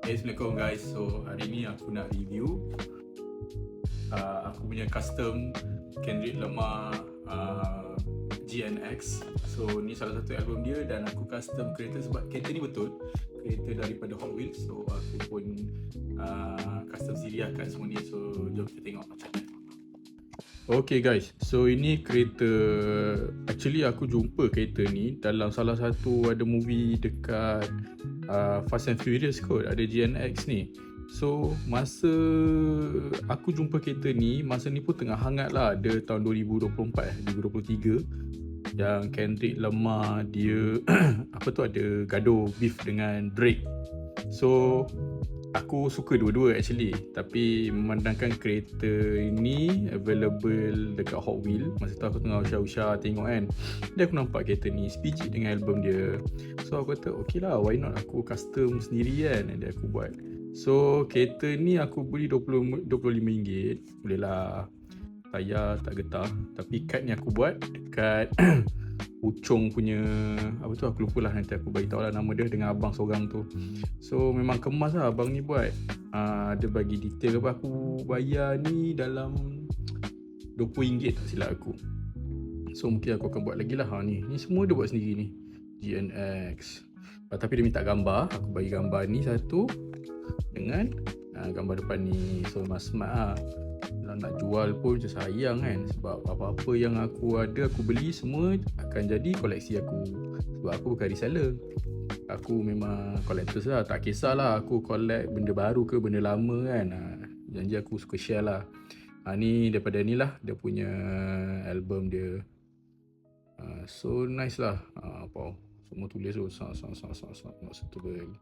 Assalamualaikum guys. So hari ni aku nak review aku punya custom Kendrick Lamar GNX. So ni salah satu album dia dan aku custom kereta sebab kereta ni betul kereta daripada Hot Wheels. So aku pun custom siriakan semua ni. So jom kita tengok macam mana. Okay guys, so ini kereta, actually aku jumpa kereta ni dalam salah satu ada movie dekat Fast and Furious kot, ada GNX ni. So masa aku jumpa kereta ni, masa ni pun tengah hangat lah, ada tahun 2024, 2023 yang Kendrick Lamar dia apa tu ada gaduh beef dengan Drake. So aku suka dua-dua actually, tapi memandangkan kereta ini available dekat Hot Wheels, masa tu aku tengah usah-usah tengok kan, dia aku nampak kereta ni sebiji dengan album dia. So aku kata okay lah, why not aku custom sendiri kan, dan aku buat. So kereta ni aku beli RM25, boleh lah, tayar tak getah. Tapi kad ni aku buat dekat Ucong punya, apa tu aku lupa lah, nanti aku bagi tahu lah nama dia dengan abang seorang tu. So memang kemas lah abang ni buat. Dia bagi detail apa, aku bayar ni dalam RM20 tak silap aku. So mungkin aku akan buat lagi lah. Ni semua dia buat sendiri ni, GNX. Tapi dia minta gambar, aku bagi gambar ni satu dengan gambar depan ni. So smart lah. Kalau nak jual pun macam sayang kan, sebab apa-apa yang aku ada aku beli semua akan jadi koleksi aku, sebab aku bukan reseller, aku memang collector lah. Tak kisahlah aku collect benda baru ke benda lama kan, janji aku suka share lah. Ni daripada ni lah dia punya album dia. So nice lah. Apa semua tulis tu sangat not suitable.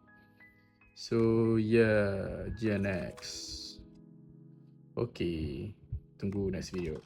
So yeah, GNX. Okay, tunggu next video.